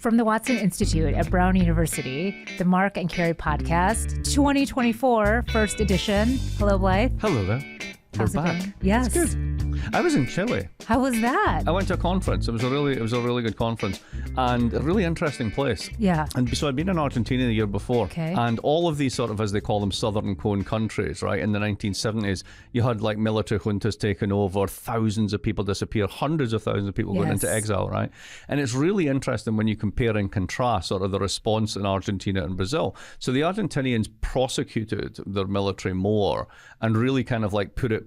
From the Watson Institute at Brown University, the Mark and Carrie podcast, 2024, first edition. Hello, Blyth. Hello there. How's We're it back. going? Yes. It's good. I was in Chile. How was that? I went to a conference. It was a really good conference and a really interesting place. Yeah. And so I'd been in Argentina the year before. Okay. And all of these sort of, as they call them, southern cone countries, right? In the 1970s, you had like military juntas taking over, thousands of people disappear, hundreds of thousands of people going into exile, right? And it's really interesting when you compare and contrast sort of the response in Argentina and Brazil. So the Argentinians prosecuted their military more and really kind of like put it,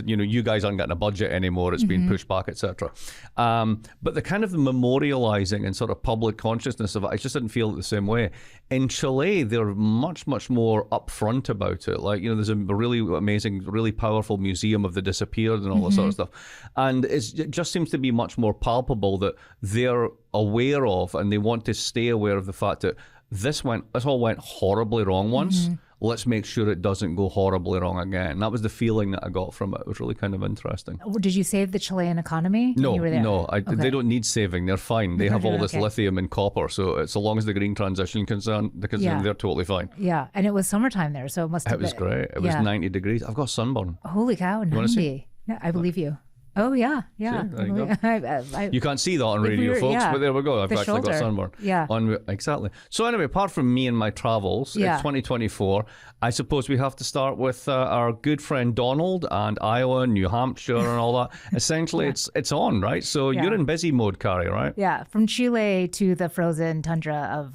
you know, you guys aren't getting a budget anymore, it's being pushed back, etc. But the kind of memorializing and sort of public consciousness of it, I just didn't feel it the same way. In Chile, they're much more upfront about it. Like, you know, there's a really amazing, really powerful museum of the disappeared and all that sort of stuff. And it just seems to be much more palpable that they're aware of and they want to stay aware of the fact that this all went horribly wrong once. Let's make sure it doesn't go horribly wrong again. That was the feeling that I got from it. It was really kind of interesting. Did you save the Chilean economy when you were there? No. Okay. They don't need saving. They're fine. They have all this Okay. lithium and copper. So long as the green transition concerned, Yeah. they're totally fine. Yeah, and it was summertime there, so it must have been. It was great. It was 90 degrees. I've got sunburn. Holy cow, 90. No, I believe you. Oh, yeah. See, there you go. You can't see that on If we radio, were- folks, yeah. but there we go. I've The actually got shoulder. sunburn. Yeah. Exactly. So anyway, apart from me and my travels, Yeah. it's 2024. I suppose we have to start with our good friend Donald and Iowa and New Hampshire and all that. Essentially, it's on, right? So you're in busy mode, Carrie, right? Yeah, from Chile to the frozen tundra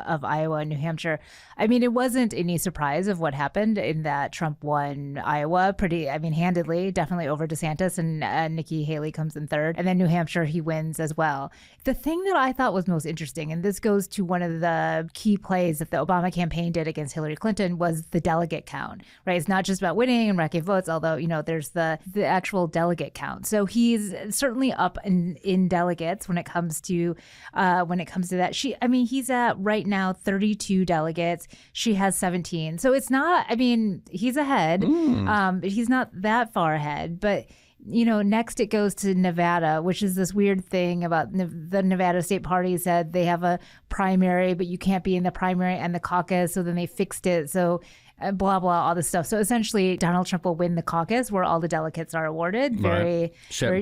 of Iowa and New Hampshire. I mean, it wasn't any surprise of what happened in that Trump won Iowa handedly, definitely over DeSantis, and Nikki Haley comes in third. And then New Hampshire, he wins as well. The thing that I thought was most interesting, and this goes to one of the key plays that the Obama campaign did against Hillary Clinton, was the delegate count, right? It's not just about winning and racking votes, although, you know, there's the actual delegate count. So he's certainly up in delegates when it comes to that. He's at right now 32 delegates. She has 17. So it's not, he's ahead. He's not that far ahead, but you know, next it goes to Nevada, which is this weird thing about the Nevada State Party said they have a primary, but you can't be in the primary and the caucus. So then they fixed it. So blah, blah, all this stuff. So essentially, Donald Trump will win the caucus where all the delegates are awarded. Very,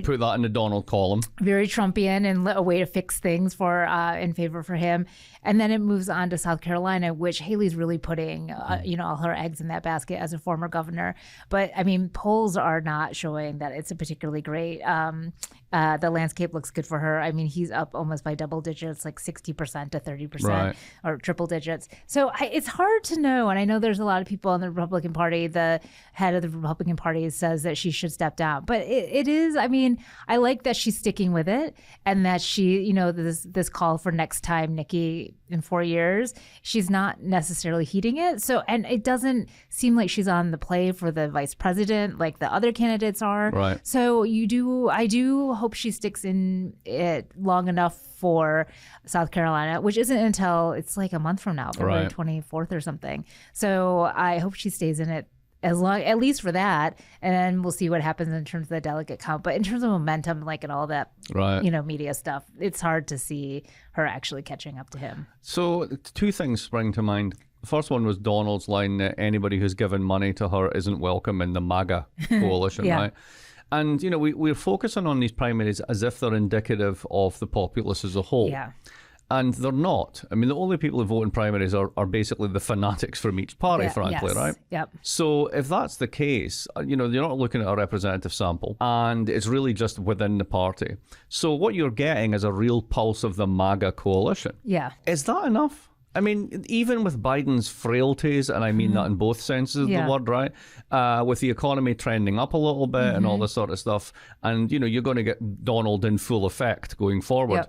put that in the Donald column. Very Trumpian and a way to fix things for in favor for him. And then it moves on to South Carolina, which Haley's really putting, all her eggs in that basket as a former governor. But I mean, polls are not showing that it's a particularly great. The landscape looks good for her. I mean, he's up almost by double digits, like 60% to 30%, or triple digits. So it's hard to know. And I know there's a lot of people in the Republican Party. The head of the Republican Party says that she should step down. But it is, I like that she's sticking with it and that she, you know, this call for next time, Nikki, in 4 years, she's not necessarily heeding it. So, and it doesn't seem like she's on the play for the vice president like the other candidates are. Right. So I do hope she sticks in it long enough for South Carolina, which isn't until it's like a month from now, February 24th or something. So I hope she stays in it at least for that, and then we'll see what happens in terms of the delegate count. But in terms of momentum, like and all that, media stuff, it's hard to see her actually catching up to him. So two things spring to mind. The first one was Donald's line that anybody who's given money to her isn't welcome in the MAGA coalition, right? And, you know, we're focusing on these primaries as if they're indicative of the populace as a whole. Yeah. And they're not. I mean, the only people who vote in primaries are basically the fanatics from each party, frankly, right? Yep. So if that's the case, you know, you're not looking at a representative sample and it's really just within the party. So what you're getting is a real pulse of the MAGA coalition. Yeah. Is that enough? I mean, even with Biden's frailties, and I mean that in both senses of the word, right? With the economy trending up a little bit and all this sort of stuff, and, you know, you're going to get Donald in full effect going forward.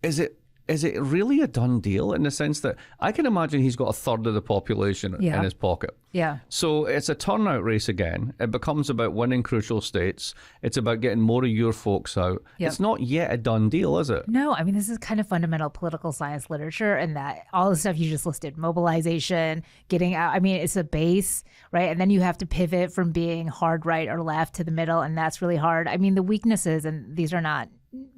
Yep. Is it really a done deal in the sense that I can imagine he's got a third of the population in his pocket? Yeah. So it's a turnout race again. It becomes about winning crucial states. It's about getting more of your folks out. Yep. It's not yet a done deal, is it? No, I mean, this is kind of fundamental political science literature, and that all the stuff you just listed, mobilization, getting out. I mean, it's a base, right? And then you have to pivot from being hard right or left to the middle, and that's really hard. I mean, the weaknesses, and these are not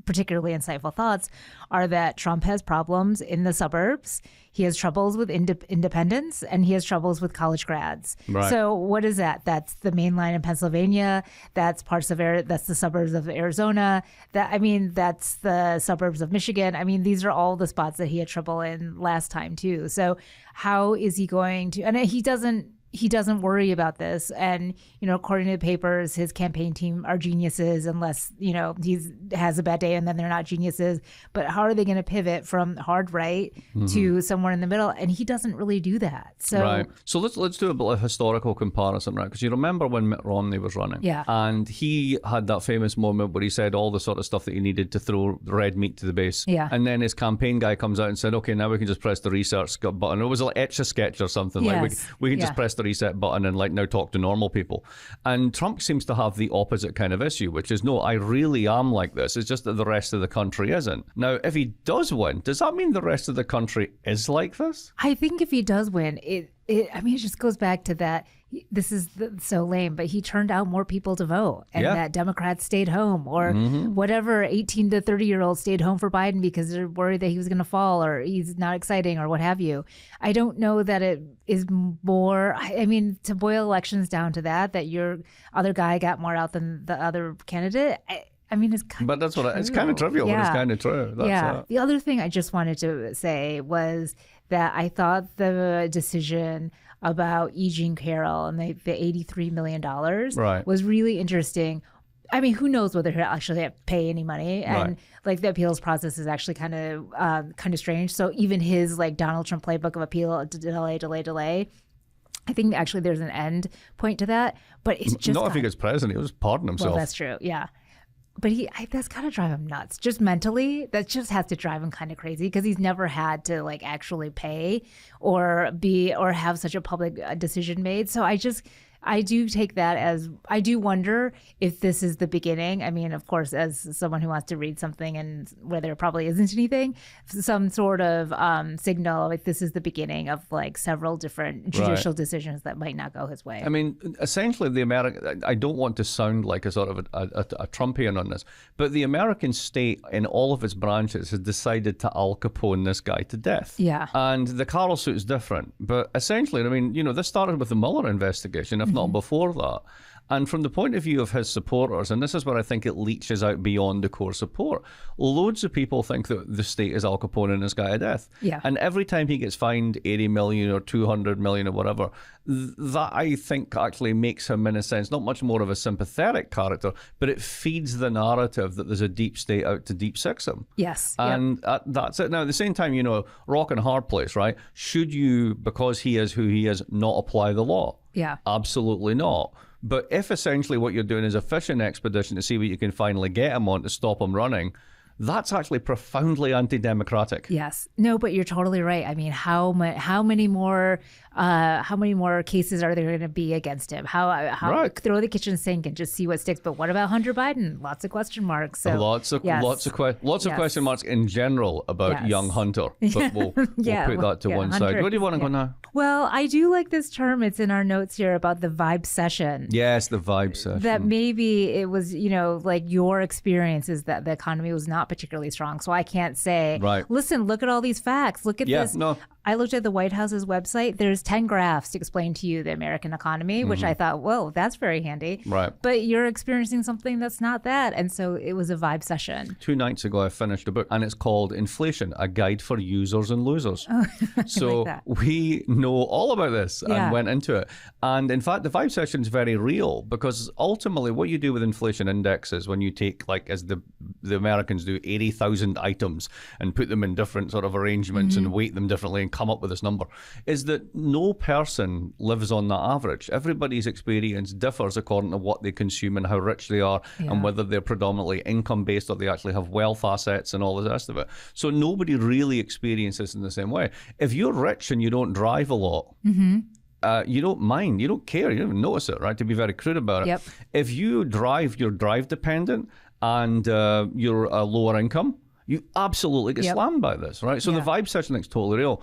particularly insightful thoughts are that Trump has problems in the suburbs. He has troubles with independents, and he has troubles with college grads. Right. So what is that? That's the main line in Pennsylvania. That's that's the suburbs of Arizona. That's the suburbs of Michigan. I mean, these are all the spots that he had trouble in last time too. So how is he going to? And he doesn't worry about this. And, according to the papers, his campaign team are geniuses unless, he has a bad day and then they're not geniuses. But how are they going to pivot from hard right to somewhere in the middle? And he doesn't really do that. So, right. So let's do a bit of historical comparison, right? Because you remember when Mitt Romney was running. Yeah. And he had that famous moment where he said all the sort of stuff that he needed to throw red meat to the base. Yeah. And then his campaign guy comes out and said, okay, now we can just press the research button. It was like Etch-a-Sketch or something. Yes. Like we can just press the reset button and now talk to normal people. And Trump seems to have the opposite kind of issue, which is, no, I really am like this. It's just that the rest of the country isn't. Now, if he does win, does that mean the rest of the country is like this? I think if he does win, it just goes back to that. This is so lame, but he turned out more people to vote, and that Democrats stayed home, or whatever 18 to 30-year-olds stayed home for Biden because they're worried that he was going to fall or he's not exciting or what have you. I don't know that it is more. I mean, to boil elections down to that your other guy got more out than the other candidate. I mean, it's kind but that's what it's kind of trivial, but it's kind of true. That's The other thing I just wanted to say was that I thought the decision about E. Jean Carroll and the $83 million was really interesting. I mean, who knows whether he'll actually have to pay any money, and like the appeals process is actually kind of strange. So even his like Donald Trump playbook of appeal, delay. I think actually there's an end point to that, but it's just not if he gets president. He'll just pardon himself. Well, that's true. Yeah. But that's gotta drive him nuts. Just mentally, that just has to drive him kind of crazy because he's never had to like actually pay or have such a public decision made. So I do take that as, I do wonder if this is the beginning. I mean, of course, as someone who wants to read something and where there probably isn't anything, some sort of signal, like this is the beginning of like several different judicial decisions that might not go his way. I mean, essentially I don't want to sound like a sort of a Trumpian on this, but the American state in all of its branches has decided to Al Capone this guy to death. Yeah. And the Carroll suit is different. But essentially, I mean, this started with the Mueller investigation, if not before that. And from the point of view of his supporters, and this is where I think it leaches out beyond the core support, loads of people think that the state is Al Capone and this guy to death. Yeah. And every time he gets fined 80 million or 200 million or whatever, that I think actually makes him, in a sense, not much more of a sympathetic character, but it feeds the narrative that there's a deep state out to deep six him. Yes. And that's it. Now, at the same time, rock and hard place, right? Should you, because he is who he is, not apply the law? Yeah. Absolutely not. But if essentially what you're doing is a fishing expedition to see what you can finally get him on to stop him running, that's actually profoundly anti-democratic. Yes. No, but you're totally right. I mean, how many more cases are there going to be against him? How throw the kitchen sink and just see what sticks. But what about Hunter Biden? Lots of question marks. So, lots of question marks in general about young Hunter. But we'll put that to one side. Where do you want to go now? Well, I do like this term. It's in our notes here about the vibe-cession. Yes, the vibe-cession. That maybe it was, like your experience is that the economy was not particularly strong. So I can't say, listen, look at all these facts. Look at this. No. I looked at the White House's website. There's 10 graphs to explain to you the American economy, which I thought, whoa, that's very handy. Right. But you're experiencing something that's not that. And so it was a vibe session. 2 nights ago, I finished a book, and it's called Inflation, A Guide for Users and Losers. Oh, so like we know all about this and went into it. And in fact, the vibe session is very real because ultimately what you do with inflation indexes when you take, like as the Americans do, 80,000 items and put them in different sort of arrangements and weight them differently and come up with this number, is that no person lives on that average. Everybody's experience differs according to what they consume and how rich they are and whether they're predominantly income based or they actually have wealth assets and all the rest of it. So nobody really experiences this in the same way. If you're rich and you don't drive a lot, you don't mind, you don't care, you don't even notice it, right? To be very crude about it. Yep. If you drive, you're drive dependent and you're a lower income, you absolutely get slammed by this, right? So the vibe session thing's totally real.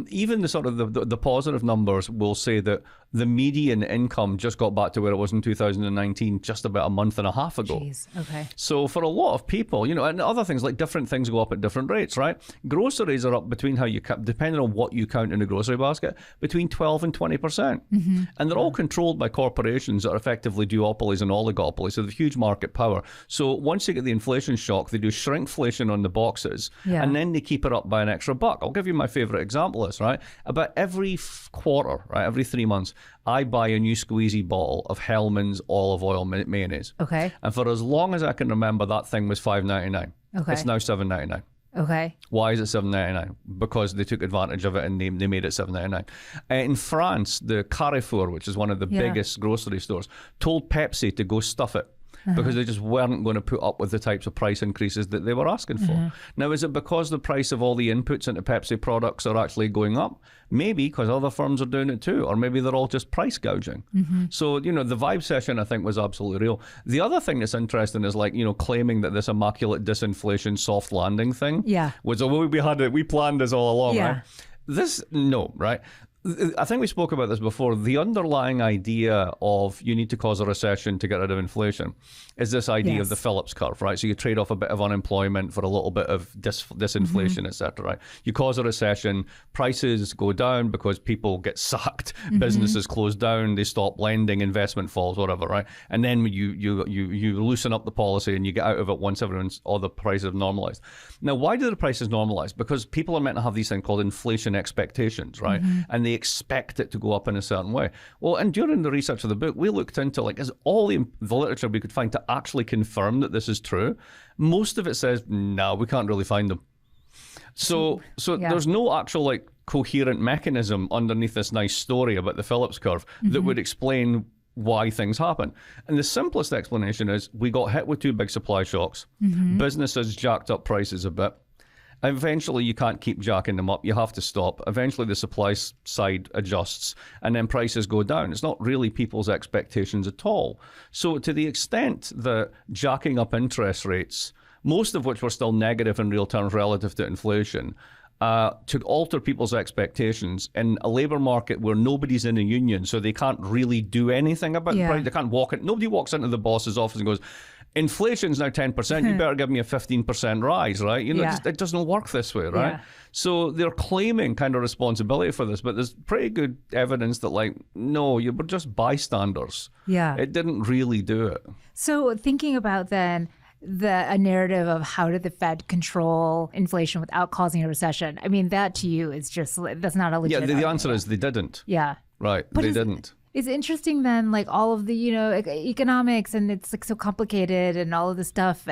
Even the sort of the positive numbers will say that the median income just got back to where it was in 2019, just about a month and a half ago. Jeez. Okay. So for a lot of people, and other things like different things go up at different rates, right? Groceries are up between depending on what you count in the grocery basket, between 12 and 20%. And they're all controlled by corporations that are effectively duopolies and oligopolies, so they have huge market power. So once you get the inflation shock, they do shrinkflation on the boxes, and then they keep it up by an extra buck. I'll give you my favorite example of this, right? About every quarter, right, every 3 months, I buy a new squeezy bottle of Hellmann's olive oil mayonnaise. Okay. And for as long as I can remember, that thing was $5.99. Okay. It's now $7.99. Okay. Why is it $7.99? Because they took advantage of it and they made it $7.99. In France, the Carrefour, which is one of the biggest grocery stores, told Pepsi to go stuff it. Because they just weren't going to put up with the types of price increases that they were asking for. Now, is it because the price of all the inputs into Pepsi products are actually going up? Maybe because other firms are doing it too, or maybe they're all just price gouging. So, the vibe-cession, I think, was absolutely real. The other thing that's interesting is claiming that this immaculate disinflation soft landing thing was, we planned this all along, right? Right? I think we spoke about this before. The underlying idea of you need to cause a recession to get rid of inflation is this idea of the Phillips curve, right? So you trade off a bit of unemployment for a little bit of disinflation, et cetera, right? You cause a recession, prices go down because people get sacked, businesses close down, they stop lending, investment falls, whatever, right? And then you loosen up the policy and you get out of it once all the prices have normalized. Now, why do the prices normalize? Because people are meant to have these things called inflation expectations, right? And they expect it to go up in a certain way. Well, and during the research of the book, we looked into is all the literature we could find to actually confirm that this is true. Most of it says, no, we can't really find them. So there's no actual coherent mechanism underneath this nice story about the Phillips curve that would explain why things happen. And the simplest explanation is we got hit with two big supply shocks. Businesses jacked up prices a bit. Eventually, you can't keep jacking them up. You have to stop. Eventually, the supply side adjusts, and then prices go down. It's not really people's expectations at all. So to the extent that jacking up interest rates, most of which were still negative in real terms relative to inflation, to alter people's expectations in a labour market where nobody's in a union, so they can't really do anything about the price. They can't nobody walks into the boss's office and goes, inflation's now 10%, you better give me a 15% rise, right? It doesn't work this way, right? So they're claiming kind of responsibility for this, but there's pretty good evidence that no, you were just bystanders. It didn't really do it. So thinking about then a narrative of how did the Fed control inflation without causing a recession, I mean, that to you is just, that's not a legit argument. The answer is they didn't. Right, but they didn't. It's interesting then, all of the, economics, and it's so complicated and all of this stuff.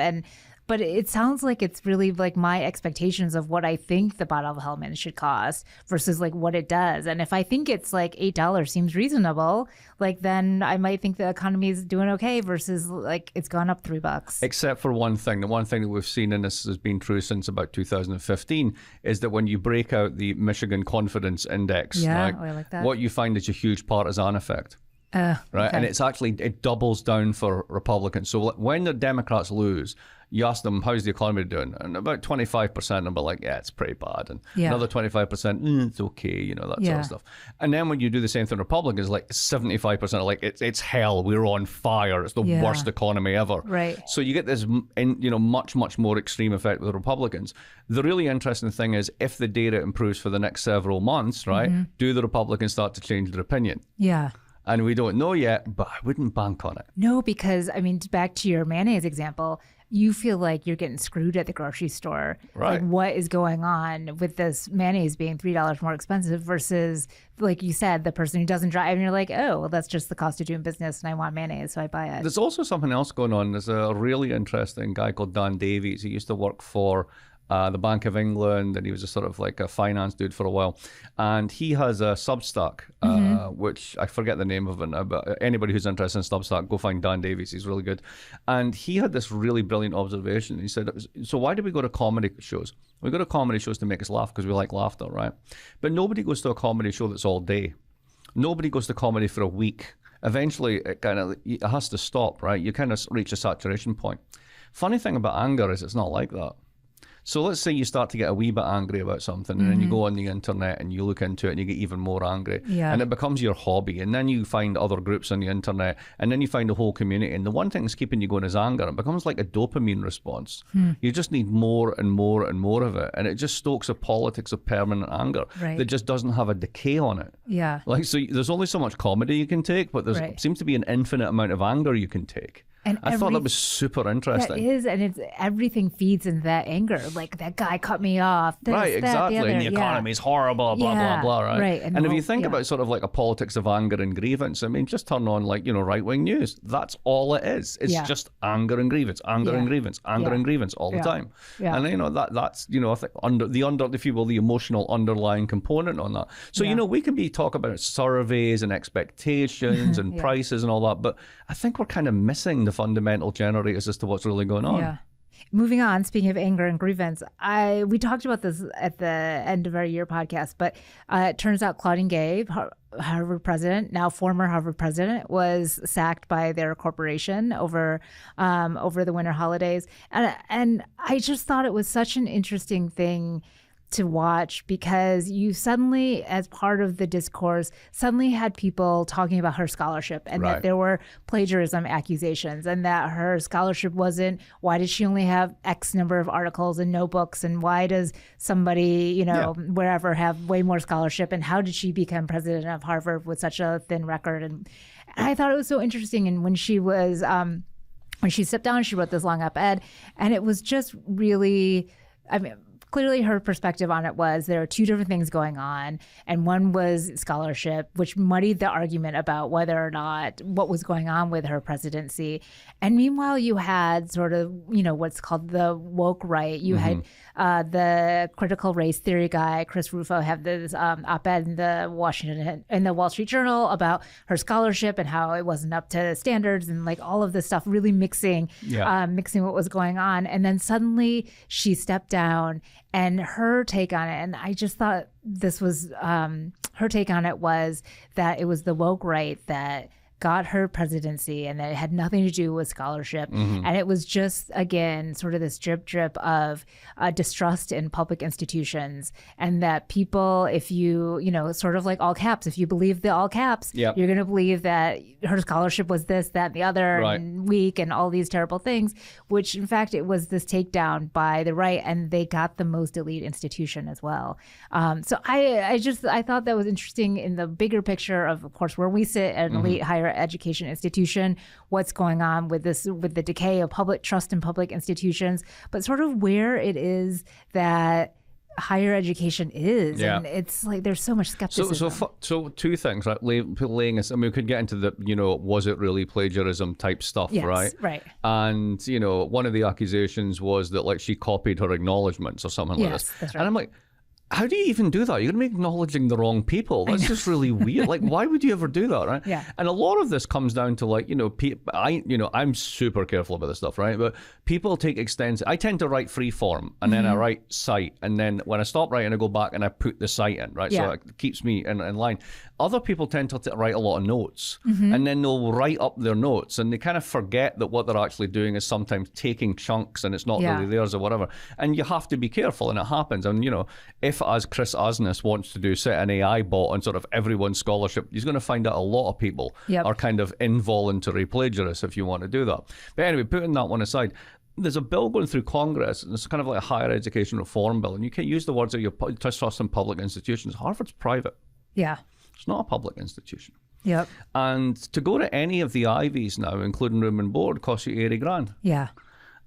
But it sounds like it's really my expectations of what I think the bottle of Hellmann's should cost versus what it does. And if I think it's $8 seems reasonable, then I might think the economy is doing okay versus it's gone up $3. Except for one thing. The one thing that we've seen, and this has been true since about 2015, is that when you break out the Michigan Confidence Index, I like that. What you find is a huge partisan effect. Right, okay. And it doubles down for Republicans. So when the Democrats lose, you ask them, how's the economy doing? And about 25% of them are it's pretty bad. And another 25%, it's okay, that sort of stuff. And then when you do the same thing, Republicans, 75% are it's hell, we're on fire, it's the worst economy ever. Right. So you get this, much, much more extreme effect with Republicans. The really interesting thing is if the data improves for the next several months, right, do the Republicans start to change their opinion? And we don't know yet, but I wouldn't bank on it. No, because, back to your mayonnaise example, you feel like you're getting screwed at the grocery store. Right. What is going on with this mayonnaise being $3 more expensive versus, like you said, the person who doesn't drive, and you're like, oh, well, that's just the cost of doing business, and I want mayonnaise, so I buy it. There's also something else going on. There's a really interesting guy called Dan Davies. He used to work for the Bank of England, and he was a sort of a finance dude for a while. And he has a Substack, which I forget the name of it now, but anybody who's interested in Substack, go find Dan Davies. He's really good. And he had this really brilliant observation. He said, so why do we go to comedy shows? We go to comedy shows to make us laugh because we like laughter, right? But nobody goes to a comedy show that's all day. Nobody goes to comedy for a week. Eventually, it has to stop, right? You kind of reach a saturation point. Funny thing about anger is it's not like that. So let's say you start to get a wee bit angry about something, and then you go on the internet and you look into it and you get even more angry. Yeah. And it becomes your hobby. And then you find other groups on the internet, and then you find a whole community. And the one thing that's keeping you going is anger. It becomes like a dopamine response. You just need more and more and more of it. And it just stokes a politics of permanent anger that just doesn't have a decay on it. Yeah. Like, so there's only so much comedy you can take, but there seems to be an infinite amount of anger you can take. And I thought that was super interesting. That is, and it's everything feeds into that anger. Like, that guy cut me off. This, right, exactly. And the economy's horrible, blah, blah, blah, right? Right. And if you think about sort of like a politics of anger and grievance, I mean, just turn on like, right-wing news. That's all it is. It's just anger and grievance, anger and grievance, anger and grievance all the time. Yeah. And, that's, I think if you will, the emotional underlying component on that. So, we can be talking about surveys and expectations and prices and all that, but I think we're kind of missing the fundamental generators as to what's really going on. Yeah. Moving on, speaking of anger and grievance, we talked about this at the end of our year podcast, but it turns out Claudine Gay, Harvard president, now former Harvard president, was sacked by their corporation over the winter holidays. And I just thought it was such an interesting thing to watch, because you suddenly, as part of the discourse, suddenly had people talking about her scholarship, and that there were plagiarism accusations, and that her scholarship wasn't, why did she only have X number of articles and notebooks, and why does somebody, wherever have way more scholarship, and how did she become president of Harvard with such a thin record? And I thought it was so interesting. And when she was, when she stepped down, she wrote this long op-ed, and it was just really, clearly her perspective on it was there are two different things going on, and one was scholarship, which muddied the argument about whether or not what was going on with her presidency. And meanwhile, you had sort of, what's called the woke right. You had the critical race theory guy, Chris Rufo, have this op-ed in the Wall Street Journal about her scholarship and how it wasn't up to standards, and like all of this stuff really mixing what was going on. And then suddenly she stepped down, and her take on it, and I just thought this was, her take on it was that it was the woke right that got her presidency, and that it had nothing to do with scholarship. And it was just, again, sort of this drip of distrust in public institutions, and that people, if you, sort of like all caps, if you believe the all caps, you're going to believe that her scholarship was this, that, and the other, and weak, and all these terrible things, which in fact, it was this takedown by the right, and they got the most elite institution as well. So I thought that was interesting in the bigger picture of course, where we sit at an elite higher education institution, what's going on with the decay of public trust in public institutions, but sort of where it is that higher education is. And it's like there's so much skepticism. So two things, right? Laying us, we could get into the, was it really plagiarism type stuff, right? And, one of the accusations was that like she copied her acknowledgements or something like this. That's right. And I'm like, how do you even do that? You're going to be acknowledging the wrong people. That's just really weird. Like, why would you ever do that, right? Yeah. And a lot of this comes down to like, I'm super careful about this stuff, right? But people take extensive. I tend to write free form, and then I write cite, and then when I stop writing, I go back and I put the cite in, right? So it keeps me in line. Other people tend to write a lot of notes, and then they'll write up their notes, and they kind of forget that what they're actually doing is sometimes taking chunks, and it's not really theirs or whatever. And you have to be careful, and it happens. And if as Chris Asness wants to do, set an AI bot on sort of everyone's scholarship, he's going to find out a lot of people are kind of involuntary plagiarists if you want to do that. But anyway, putting that one aside, there's a bill going through Congress, and it's kind of like a higher education reform bill, and you can't use the words that you trust in public institutions. Harvard's private. Yeah. It's not a public institution. Yep. And to go to any of the Ivies now, including room and board, costs you $80,000. Yeah.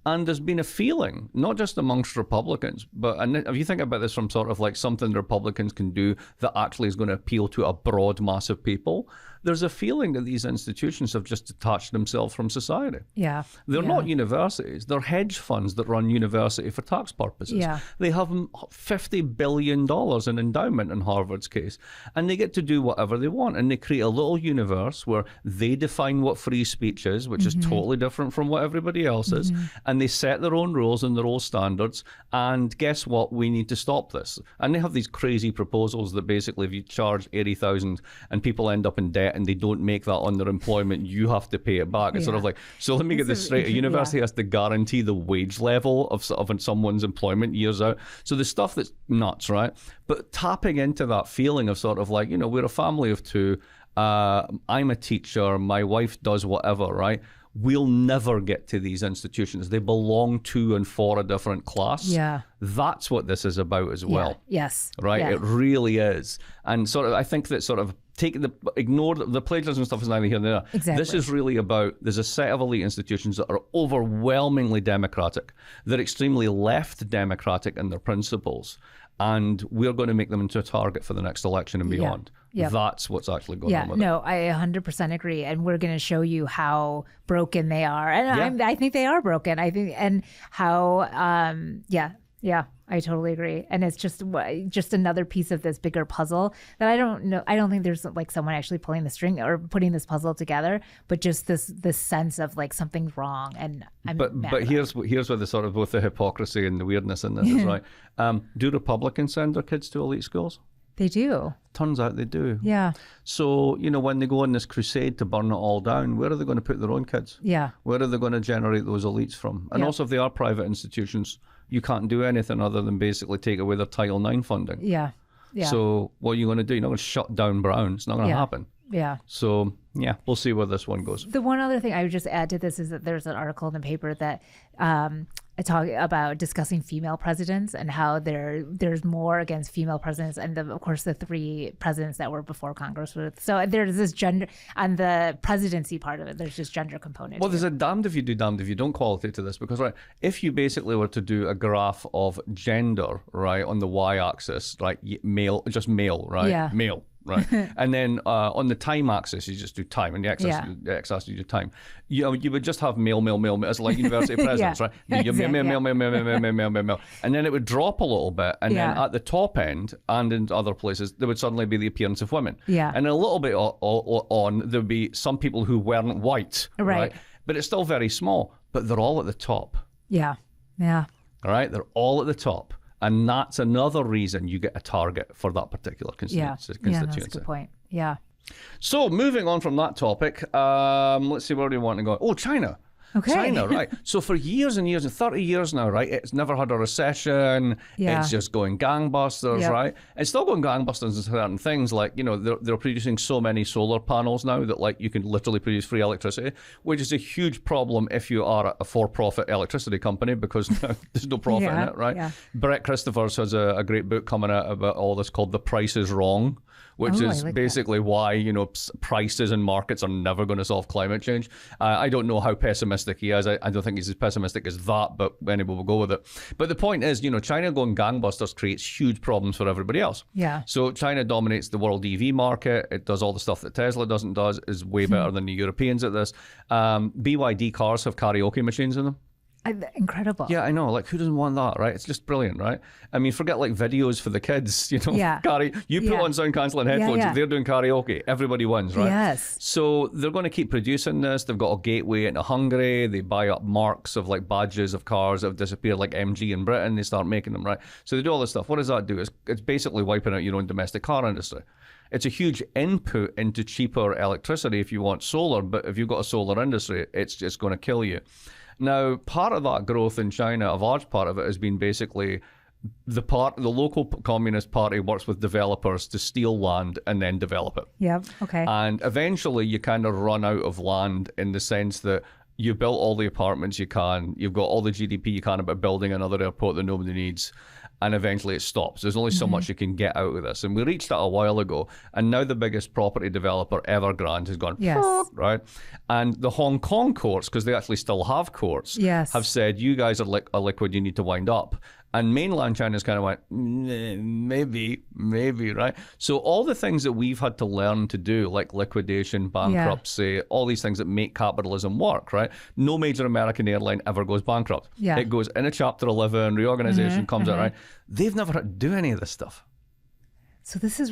And there's been a feeling, not just amongst Republicans, but and if you think about this from sort of like something the Republicans can do that actually is going to appeal to a broad mass of people, there's a feeling that these institutions have just detached themselves from society. Yeah. They're not universities. They're hedge funds that run university for tax purposes. Yeah. They have $50 billion in endowment in Harvard's case, and they get to do whatever they want. And they create a little universe where they define what free speech is, which is totally different from what everybody else is. And they set their own rules and their own standards. And guess what? We need to stop this. And they have these crazy proposals that basically if you charge $80,000 and people end up in debt debt and they don't make that on their employment, you have to pay it back. It's sort of like, so let me get this straight. A university has to guarantee the wage level of someone's employment years out. So the stuff that's nuts, right? But tapping into that feeling of sort of like, we're a family of two. I'm a teacher. My wife does whatever, right? We'll never get to these institutions. They belong to and for a different class. Yeah. That's what this is about as well. Yeah. Yes. Right? Yeah. It really is. And sort of, I think that sort of ignore the plagiarism stuff is neither here nor there. Exactly. This is really about, there's a set of elite institutions that are overwhelmingly democratic. They're extremely left democratic in their principles. And we're going to make them into a target for the next election and beyond. Yeah. That's what's actually going on with I 100% agree. And we're going to show you how broken they are. And I think they are broken. I think, and how, I totally agree. And it's just another piece of this bigger puzzle that I don't know. I don't think there's like someone actually pulling the string or putting this puzzle together, but just this sense of like something's wrong. And but here's where the sort of both the hypocrisy and the weirdness in this is, right? Do Republicans send their kids to elite schools? They do. Turns out they do. Yeah. So, when they go on this crusade to burn it all down, where are they going to put their own kids? Yeah. Where are they going to generate those elites from? And also, if they are private institutions, you can't do anything other than basically take away their Title IX funding. Yeah. Yeah. So what are you going to do? You're not going to shut down Brown. It's not going to happen. Yeah. So, we'll see where this one goes. The one other thing I would just add to this is that there's an article in the paper that I talk about discussing female presidents and how there's more against female presidents, and of course the 3 presidents that were before Congress. So there's this gender on the presidency part of it. There's this gender component. Well, there's a damned if you do, damned if you don't quality to this, because if you basically were to do a graph of gender, right, on the y-axis, right, male, just male, right, male. Right, and then on the time axis you just do time, and the x-axis you do time. You would just have male as like university presidents, right? Male, and then it would drop a little bit, and then at the top end and in other places there would suddenly be the appearance of women. Yeah, and a little bit on there would be some people who weren't white, right? But it's still very small. But they're all at the top. Yeah. All right, they're all at the top. And that's another reason you get a target for that particular constituency. Yeah, that's a good point. Yeah. So moving on from that topic, let's see, where do we want to go? Oh, China. Okay. China, right. So for years and years, 30 years now, right, it's never had a recession. It's just going gangbusters, right? It's still going gangbusters in certain things, like, they're producing so many solar panels now that, like, you can literally produce free electricity, which is a huge problem if you are a for-profit electricity company, because there's no profit in it, right? Yeah. Brett Christophers has a great book coming out about all this called The Price is Wrong, which is basically why, prices and markets are never going to solve climate change. I don't know how pessimistic he is. I don't think he's as pessimistic as that, but anyway, we'll go with it. But the point is, China going gangbusters creates huge problems for everybody else. Yeah. So China dominates the world EV market. It does all the stuff that Tesla doesn't do, is way better than the Europeans at this. BYD cars have karaoke machines in them. Incredible. Yeah, I know. Like, who doesn't want that, right? It's just brilliant, right? I mean, forget like videos for the kids, you put on sound cancelling headphones, if they're doing karaoke, everybody wins, right? Yes. So they're going to keep producing this. They've got a gateway into Hungary. They buy up marks of like badges of cars that have disappeared, like MG in Britain. They start making them, right? So they do all this stuff. What does that do? It's basically wiping out your own domestic car industry. It's a huge input into cheaper electricity if you want solar, but if you've got a solar industry, it's just going to kill you. Now, part of that growth in China, a large part of it has been basically the local Communist Party works with developers to steal land and then develop it. Yeah, okay. And eventually you kind of run out of land in the sense that you built all the apartments you can, you've got all the GDP you can about building another airport that nobody needs, and eventually it stops. There's only so much you can get out of this. And we reached that a while ago, and now the biggest property developer, Evergrande, has gone, right? And the Hong Kong courts, because they actually still have courts, have said, you guys are a liquid, you need to wind up. And mainland China's kind of went, maybe, right? So all the things that we've had to learn to do, like liquidation, bankruptcy, all these things that make capitalism work, right? No major American airline ever goes bankrupt. Yeah. It goes in a Chapter 11, reorganization comes out, right? They've never had to do any of this stuff. So this is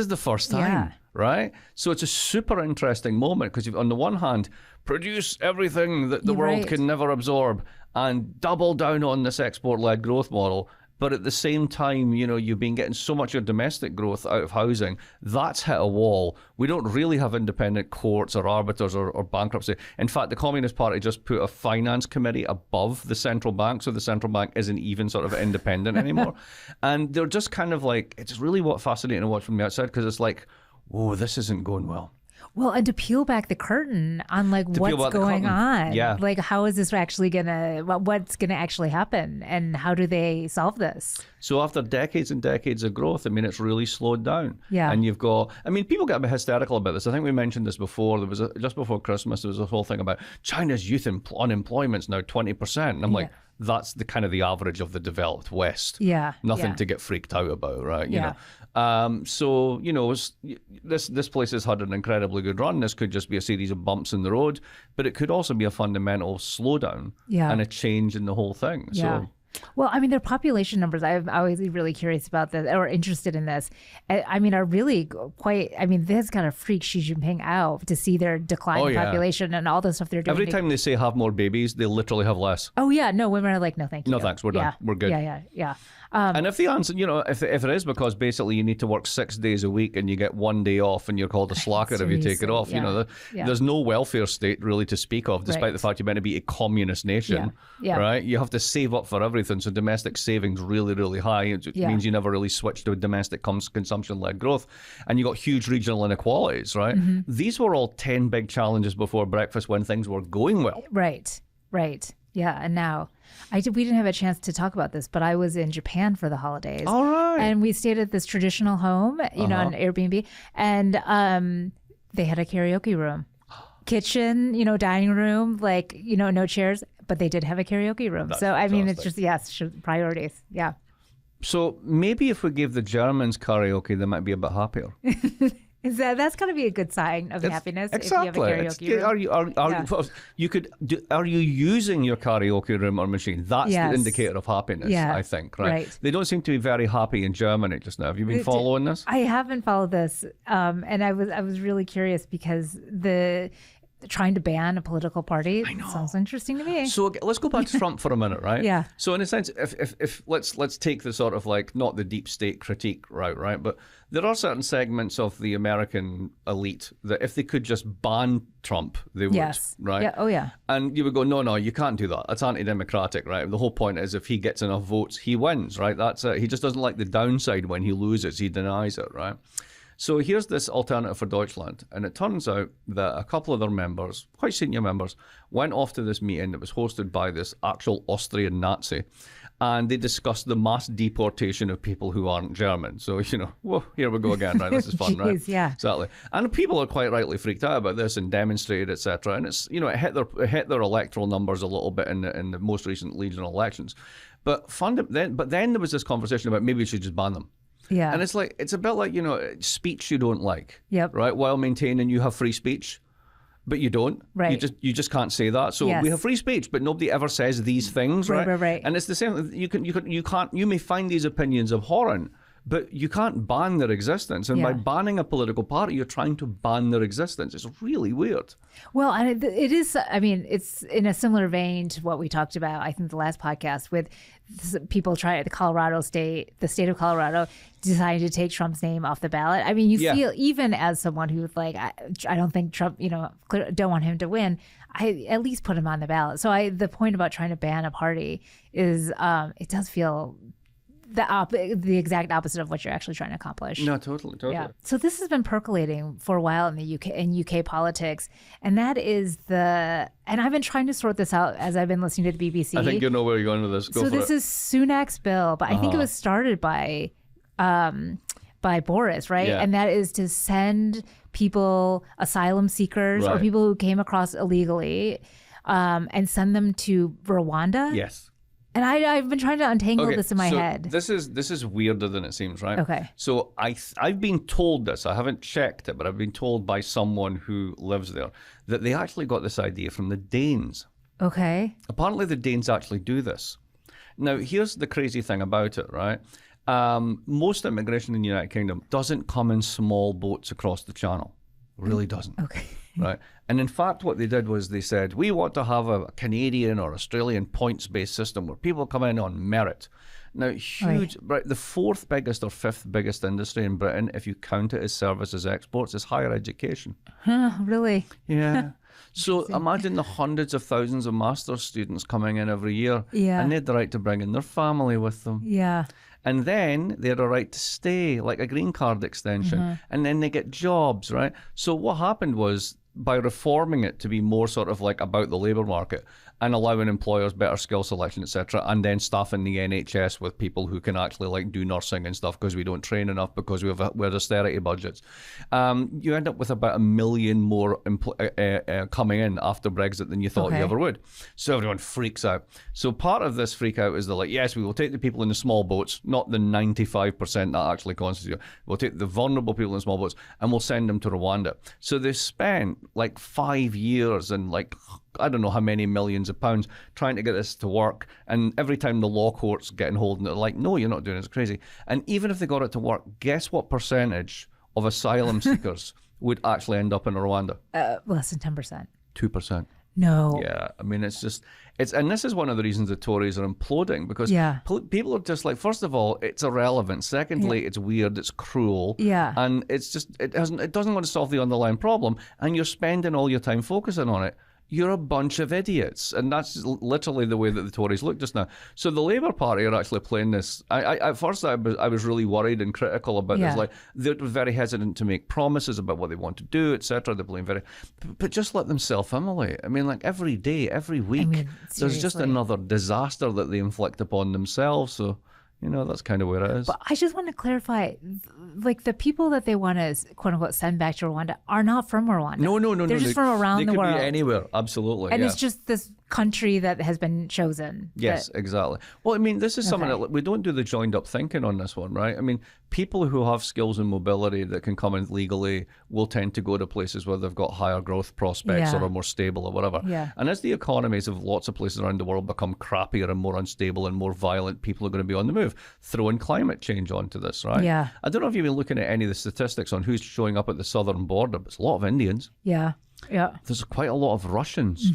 the first time, right? So it's a super interesting moment, because on the one hand, produce everything that the world can never absorb and double down on this export-led growth model. But at the same time, you've been getting so much of domestic growth out of housing. That's hit a wall. We don't really have independent courts or arbiters or bankruptcy. In fact, the Communist Party just put a finance committee above the central bank, so the central bank isn't even sort of independent anymore. And they're just kind of like, it's really fascinating to watch from the outside, because it's like, whoa, this isn't going well. Well, and to peel back the curtain on what's going on. Yeah. Like, how is this actually what's going to actually happen, and how do they solve this? So after decades and decades of growth, it's really slowed down. Yeah. And you've got, people get a bit hysterical about this. I think we mentioned this before. There was just before Christmas, there was a whole thing about China's youth unemployment's now 20%. And I'm like, that's the kind of the average of the developed West. Yeah. Nothing to get freaked out about, right? Yeah. So, this place has had an incredibly good run. This could just be a series of bumps in the road, but it could also be a fundamental slowdown and a change in the whole thing. Yeah. So, well, their population numbers, I'm always really curious about this, or interested in this, are really quite, this kind of freaks Xi Jinping out to see their decline in population and all the stuff they're doing. Every time they say have more babies, they literally have less. Oh, yeah. No, women are like, no, thank you. No, thanks. We're done. We're good. Yeah. And if the answer, if it is because basically you need to work 6 days a week and you get 1 day off and you're called a slacker if you take it off, there's no welfare state really to speak of, despite the fact you're meant to be a communist nation, right? You have to save up for everything. So domestic savings really, really high. It means you never really switch to a domestic consumption-led growth. And you got huge regional inequalities, right? Mm-hmm. These were all 10 big challenges before breakfast when things were going well. Right. Yeah, and now we didn't have a chance to talk about this, but I was in Japan for the holidays. All right. And we stayed at this traditional home, on Airbnb, and they had a karaoke room, kitchen, dining room, no chairs, but they did have a karaoke room. That's so fantastic. it's just priorities. Yeah. So maybe if we give the Germans karaoke, they might be a bit happier. That's got to be a good sign of happiness. Exactly. If you have a karaoke room. Are you using your karaoke room or machine? That's the indicator of happiness, I think. Right? They don't seem to be very happy in Germany just now. Have you been following this? I haven't followed this, and I was really curious because trying to ban a political party sounds interesting to me. So let's go back to Trump for a minute, right? Yeah. So in a sense, if let's take the sort of not the deep state critique route, right? But there are certain segments of the American elite that if they could just ban Trump, they would, right? Yeah. Oh, yeah. And you would go, no, you can't do that. That's anti-democratic, right? The whole point is if he gets enough votes, he wins, right? That's it. He just doesn't like the downside when he loses. He denies it, right? So here's this alternative for Deutschland. And it turns out that a couple of their members, quite senior members, went off to this meeting that was hosted by this actual Austrian Nazi. And they discussed the mass deportation of people who aren't German. So, whoa, here we go again, right? This is fun, right? Yeah. Exactly. And people are quite rightly freaked out about this and demonstrated, etc. And it's, it hit their electoral numbers a little bit in the most recent regional elections. But then there was this conversation about maybe we should just ban them. Yeah. And it's a bit like, speech you don't like. Yep. Right? While maintaining you have free speech, but you don't. Right. You just can't say that. So we have free speech, but nobody ever says these things, right? Right. And it's the same. You may find these opinions abhorrent, but you can't ban their existence. And by banning a political party, you're trying to ban their existence. It's really weird. Well, and it is, it's in a similar vein to what we talked about, I think, the last podcast with people trying, the state of Colorado decided to take Trump's name off the ballot. You feel, even as someone who's like, I don't think Trump, don't want him to win, I at least put him on the ballot. So the point about trying to ban a party is, it does feel the exact opposite of what you're actually trying to accomplish. No, totally. Yeah. So this has been percolating for a while in the UK politics, and that is and I've been trying to sort this out as I've been listening to the BBC. I think you know where you're going with this. So this is Sunak's bill, but I think it was started by Boris, right? Yeah. And that is to send people, asylum seekers or people who came across illegally, and send them to Rwanda. Yes. And I've been trying to untangle this in my head. This is weirder than it seems, right? Okay. So I've been told this. I haven't checked it, but I've been told by someone who lives there that they actually got this idea from the Danes. Okay. Apparently, the Danes actually do this. Now, here's the crazy thing about it, right? Most immigration in the United Kingdom doesn't come in small boats across the channel. It really doesn't. Okay. Right. And in fact, what they did was they said, we want to have a Canadian or Australian points-based system where people come in on merit. Now, huge, right? The fourth biggest or fifth biggest industry in Britain, if you count it as services exports, is higher education. Really? Yeah. So imagine the hundreds of thousands of master's students coming in every year, and they had the right to bring in their family with them. Yeah. And then they had a right to stay, like a green card extension, and then they get jobs, right? So what happened was, by reforming it to be more sort of like about the labour market and allowing employers better skill selection, etc., and then staffing the NHS with people who can actually like do nursing and stuff because we don't train enough because we have austerity budgets, you end up with about 1 million more coming in after Brexit than you thought you ever would. So everyone freaks out. So part of this freak out is they're like, yes, we will take the people in the small boats, not the 95% that actually constitute. We'll take the vulnerable people in small boats and we'll send them to Rwanda. So they spent like 5 years and like I don't know how many millions of pounds trying to get this to work. And every time the law courts get in hold and they're like, no, you're not doing it, it's crazy. And even if they got it to work, guess what percentage of asylum seekers would actually end up in Rwanda? Less than 10%. 2%. No. Yeah, I mean, and this is one of the reasons the Tories are imploding because people are just like, first of all, it's irrelevant. Secondly, it's weird, it's cruel. Yeah. And it's just, it doesn't want to solve the underlying problem. And you're spending all your time focusing on it. You're a bunch of idiots. And that's literally the way that the Tories look just now. So the Labour Party are actually playing this. At first, I was really worried and critical about this. Like, they're very hesitant to make promises about what they want to do, etc. They're playing but just let them self-immolate. I mean, like every day, every week, there's just another disaster that they inflict upon themselves. So, you know, that's kind of where it is. But I just want to clarify, like the people that they want to, quote unquote, send back to Rwanda are not from Rwanda. No. They're just from around the world. They could be anywhere, absolutely. And it's just this country that has been chosen. Yes, exactly. Well, I mean, this is something that we don't do the joined up thinking on this one, right? I mean, people who have skills and mobility that can come in legally will tend to go to places where they've got higher growth prospects or are more stable or whatever. Yeah. And as the economies of lots of places around the world become crappier and more unstable and more violent, people are going to be on the move. Throw in climate change onto this, right? Yeah. I don't know if you've been looking at any of the statistics on who's showing up at the southern border, but it's a lot of Indians. Yeah. Yeah. There's quite a lot of Russians.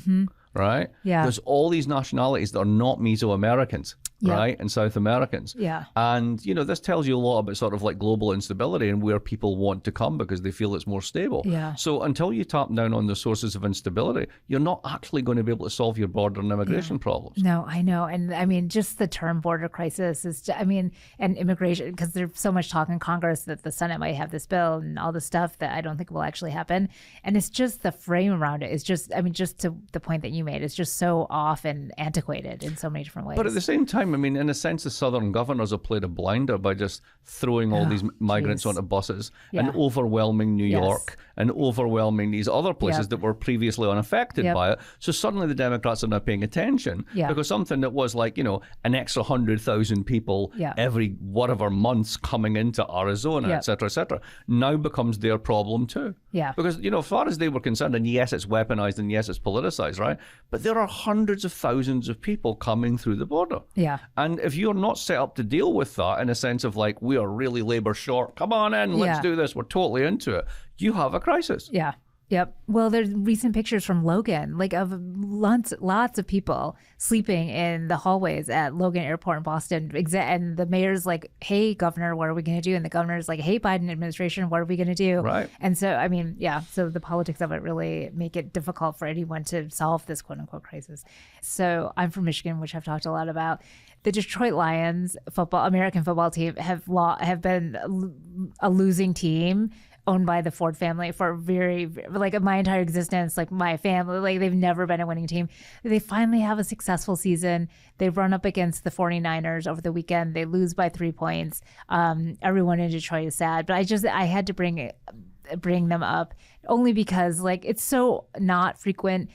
Right? Yeah. There's all these nationalities that are not Mesoamericans, right? And South Americans. Yeah. And, you know, this tells you a lot about sort of like global instability and where people want to come because they feel it's more stable. Yeah. So until you tap down on the sources of instability, you're not actually going to be able to solve your border and immigration problems. No, I know. And I mean, just the term border crisis is, and immigration, because there's so much talk in Congress that the Senate might have this bill and all this stuff that I don't think will actually happen. And it's just the frame around it is just, just to the point that you made, it's just so off and antiquated in so many different ways. But at the same time, I mean, in a sense, the southern governors have played a blinder by just throwing all these migrants onto buses and overwhelming New York and overwhelming these other places that were previously unaffected by it. So suddenly the Democrats are now paying attention because something that was like, you know, an extra 100,000 people every whatever months coming into Arizona, et cetera, now becomes their problem too. Yeah. Because, you know, as far as they were concerned, and yes, it's weaponized and yes, it's politicized, right? But there are hundreds of thousands of people coming through the border. Yeah. And if you're not set up to deal with that in a sense of like, we are really labor short, come on in, let's do this, we're totally into it, you have a crisis. Yeah. Yep. Well, there's recent pictures from Logan, like of lots of people sleeping in the hallways at Logan Airport in Boston. And the mayor's like, hey, governor, what are we going to do? And the governor's like, hey, Biden administration, what are we going to do? Right. And so, I mean, so the politics of it really make it difficult for anyone to solve this quote unquote crisis. So I'm from Michigan, which I've talked a lot about. The Detroit Lions American football team have been a losing team owned by the Ford family for my entire existence, like my family, like they've never been a winning team. They finally have a successful season. They run up against the 49ers over the weekend. They lose by 3 points. Everyone in Detroit is sad, but I had to bring them up only because like it's so not frequent